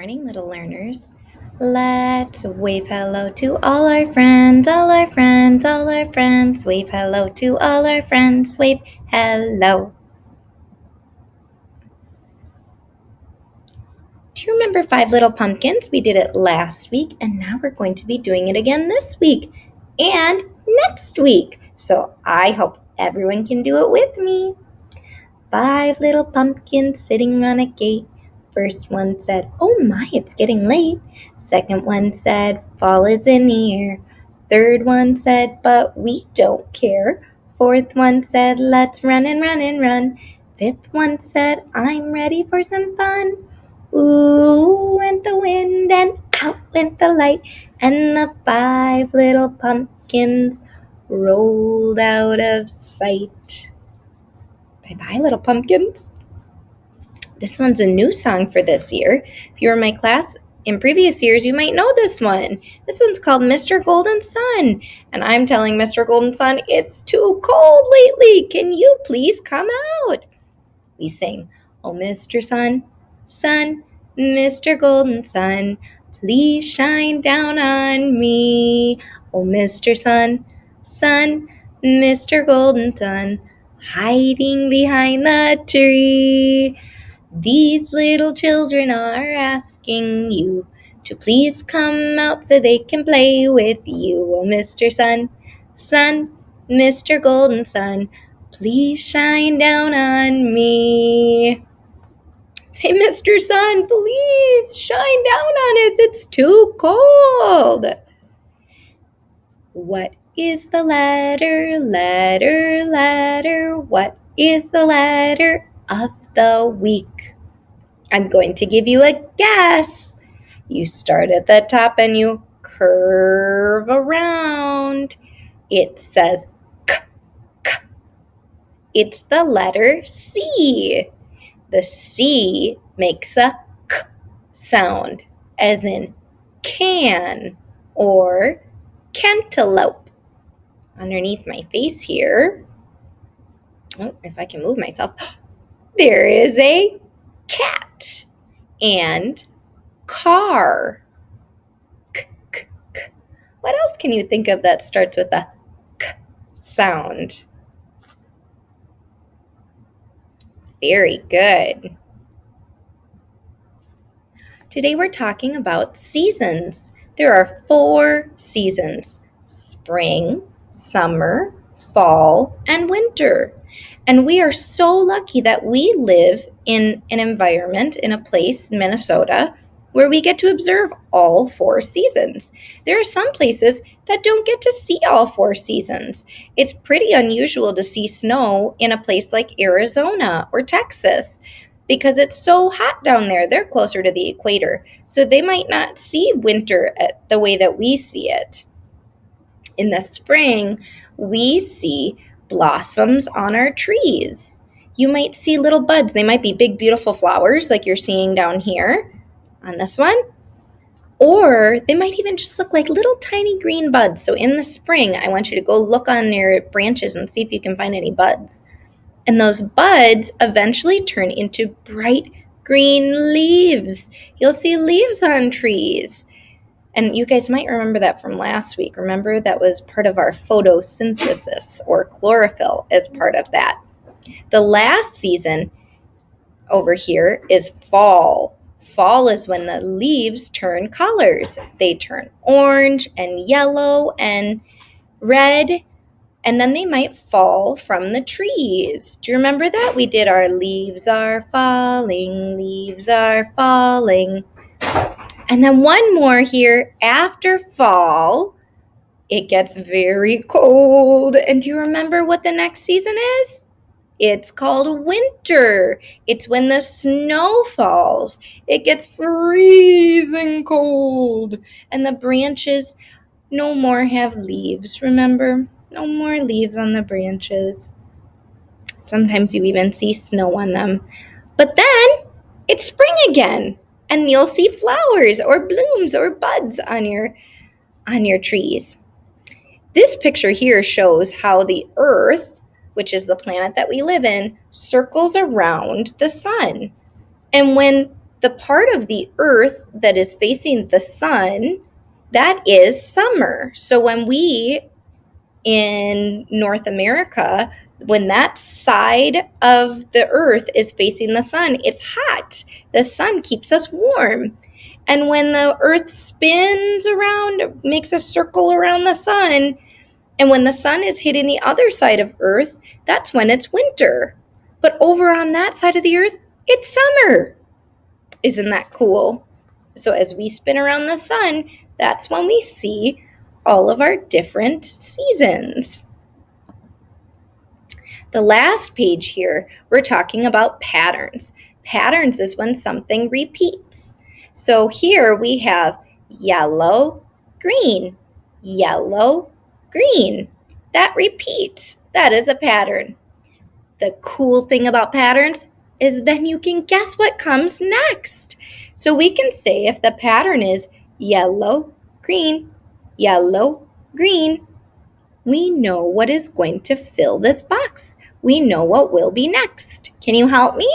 morning, little learners. Let's wave hello to all our friends, all our friends, all our friends. Wave hello to all our friends. Wave hello. Do you remember Five Little Pumpkins? We did it last week, and now we're going to be doing it again this week and next week. So I hope everyone can do it with me. 5 little pumpkins sitting on a gate. First one said, "Oh my, it's getting late." Second one said, "Fall is in the air." Third one said, "But we don't care." Fourth one said, "Let's run and run and run." Fifth one said, "I'm ready for some fun." Ooh went the wind and out went the light, and the 5 little pumpkins rolled out of sight. Bye-bye, little pumpkins. This one's a new song for this year. If you were in my class in previous years, you might know this one. This one's called Mr. Golden Sun. And I'm telling Mr. Golden Sun, it's too cold lately. Can you please come out? We sing, "Oh, Mr. Sun, Sun, Mr. Golden Sun, please shine down on me. Oh, Mr. Sun, Sun, Mr. Golden Sun, hiding behind the tree. These little children are asking you to please come out so they can play with you. Oh, Mr. Sun, Sun, Mr. Golden Sun, please shine down on me." Say, "Mr. Sun, please shine down on us. It's too cold." What is the letter, letter, letter? What is the letter of the week? I'm going to give you a guess. You start at the top and you curve around. It says k, k. It's the letter C. The C makes a k sound, as in can or cantaloupe. Underneath my face here, if I can move myself, there is a cat and car. K, k, k. What else can you think of that starts with a k sound? Very good. Today we're talking about seasons. There are 4 seasons: spring, summer, fall, and winter. And we are so lucky that we live in an environment, in a place, Minnesota, where we get to observe all 4 seasons. There are some places that don't get to see all 4 seasons. It's pretty unusual to see snow in a place like Arizona or Texas because it's so hot down there. They're closer to the equator, so they might not see winter the way that we see it. In the spring, we see blossoms on our trees. You might see little buds. They might be big, beautiful flowers like you're seeing down here on this one. Or they might even just look like little tiny green buds. So in the spring, I want you to go look on your branches and see if you can find any buds. And those buds eventually turn into bright green leaves. You'll see leaves on trees. And you guys might remember that from last week. Remember, that was part of our photosynthesis, or chlorophyll as part of that. The last season over here is fall. Fall is when the leaves turn colors. They turn orange and yellow and red, and then they might fall from the trees. Do you remember that? We did our leaves are falling, leaves are falling. And then one more here, after fall, it gets very cold. And do you remember what the next season is? It's called winter. It's when the snow falls. It gets freezing cold. And the branches no more have leaves, remember? No more leaves on the branches. Sometimes you even see snow on them. But then it's spring again, and you'll see flowers or blooms or buds on your trees. This picture here shows how the Earth, which is the planet that we live in, circles around the sun. And when the part of the earth that is facing the sun, that is summer. So when we in North America, when that side of the earth is facing the sun, it's hot. The sun keeps us warm. And when the earth spins around, makes a circle around the sun, and when the sun is hitting the other side of earth, that's when it's winter. But over on that side of the earth, it's summer. Isn't that cool? So as we spin around the sun, that's when we see all of our different seasons. The last page here, we're talking about patterns. Patterns is when something repeats. So here we have yellow, green, yellow, green. That repeats. That is a pattern. The cool thing about patterns is then you can guess what comes next. So we can say if the pattern is yellow, green, yellow, green, we know what is going to fill this box. We know what will be next. Can you help me?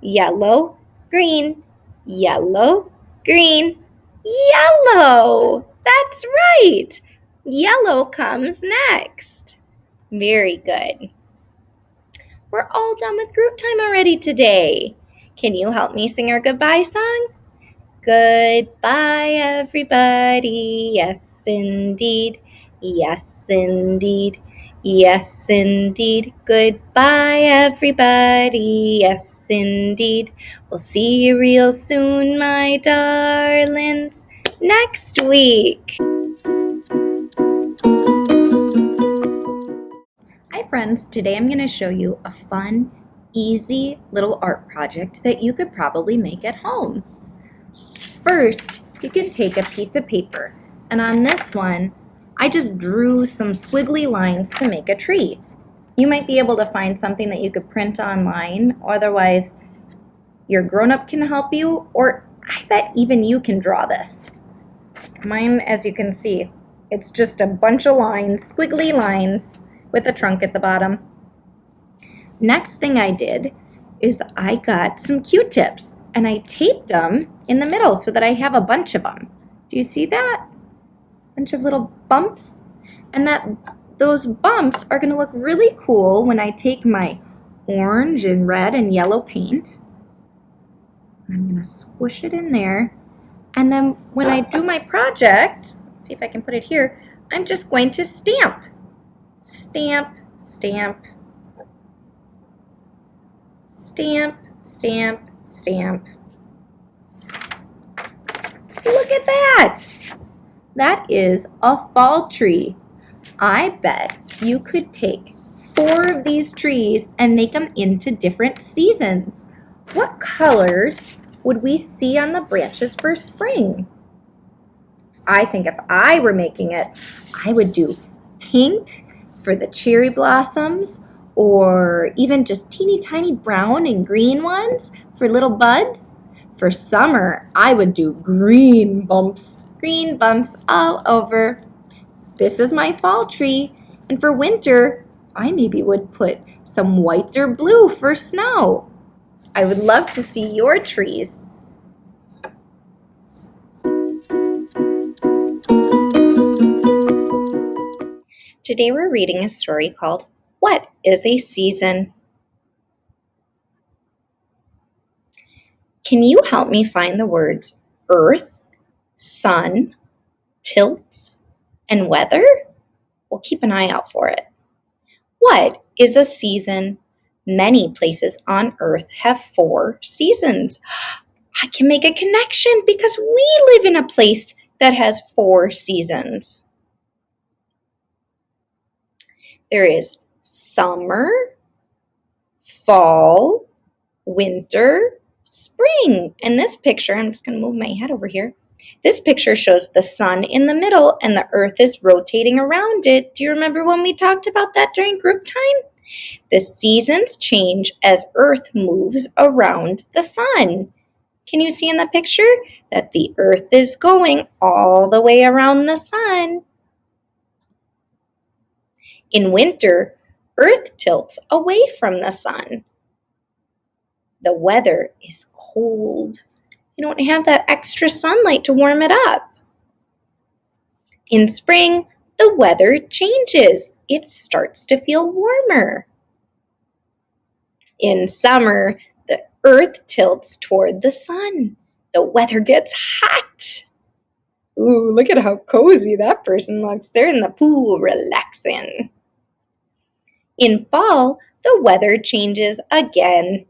Yellow, green, yellow, green, yellow. That's right. Yellow comes next. Very good. We're all done with group time already today. Can you help me sing our goodbye song? Goodbye, everybody. Yes, indeed. Yes, indeed. Yes, indeed. Goodbye, everybody. Yes, indeed. We'll see you real soon, my darlings, next week. Hi friends, today I'm going to show you a fun, easy little art project that you could probably make at home. First, you can take a piece of paper, and on this one, I just drew some squiggly lines to make a tree. You might be able to find something that you could print online, otherwise your grown-up can help you, or I bet even you can draw this. Mine, as you can see, it's just a bunch of lines, squiggly lines, with a trunk at the bottom. Next thing I did is I got some Q-tips and I taped them in the middle so that I have a bunch of them. Do you see that? Bunch of little bumps. And those bumps are going to look really cool when I take my orange and red and yellow paint. I'm going to squish it in there. And then when I do my project, let's see if I can put it here, I'm just going to stamp. Stamp, stamp, stamp, stamp, stamp. Look at that! That is a fall tree. I bet you could take 4 of these trees and make them into different seasons. What colors would we see on the branches for spring? I think if I were making it, I would do pink for the cherry blossoms, or even just teeny tiny brown and green ones for little buds. For summer, I would do green bumps all over. This is my fall tree. And for winter, I maybe would put some white or blue for snow. I would love to see your trees. Today we're reading a story called What is a Season? Can you help me find the words earth, sun, tilts, and weather? We'll keep an eye out for it. What is a season? Many places on earth have 4 seasons. I can make a connection because we live in a place that has 4 seasons. There is summer, fall, winter, spring. And this picture, I'm just going to move my head over here. This picture shows the sun in the middle and the earth is rotating around it. Do you remember when we talked about that during group time? The seasons change as earth moves around the sun. Can you see in the picture that the earth is going all the way around the sun? In winter, earth tilts away from the sun. The weather is cold You don't have that extra sunlight to warm it up. In spring, the weather changes. It starts to feel warmer. In summer, the earth tilts toward the sun. The weather gets hot. Ooh, look at how cozy that person looks. They're in the pool relaxing. In fall, the weather changes again.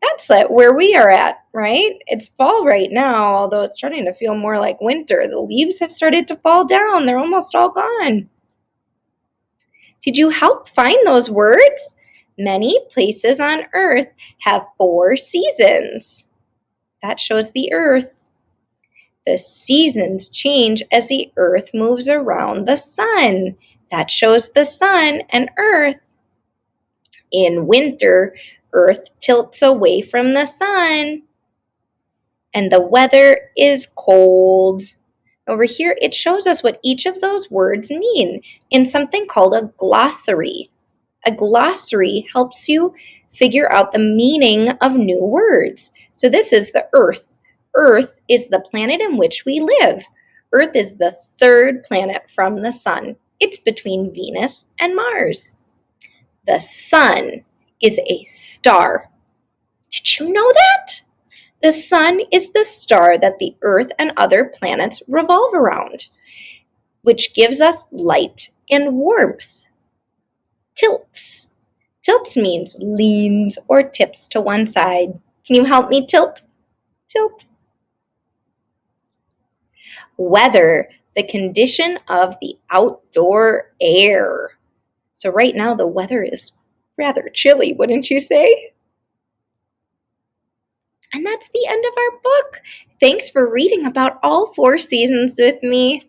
That's where we are at, right? It's fall right now, although it's starting to feel more like winter. The leaves have started to fall down. They're almost all gone. Did you help find those words? Many places on Earth have 4 seasons. That shows the Earth. The seasons change as the Earth moves around the sun. That shows the sun and Earth. In winter, Earth tilts away from the sun, and the weather is cold. Over here, it shows us what each of those words mean in something called a glossary. A glossary helps you figure out the meaning of new words. So this is the Earth. Earth is the planet in which we live. Earth is the 3rd planet from the sun. It's between Venus and Mars. The sun is a star. Did you know that? The sun is the star that the Earth and other planets revolve around, which gives us light and warmth. Tilts. Tilts means leans or tips to one side. Can you help me tilt? Tilt. Weather, the condition of the outdoor air. So right now the weather is rather chilly, wouldn't you say? And that's the end of our book. Thanks for reading about all 4 seasons with me.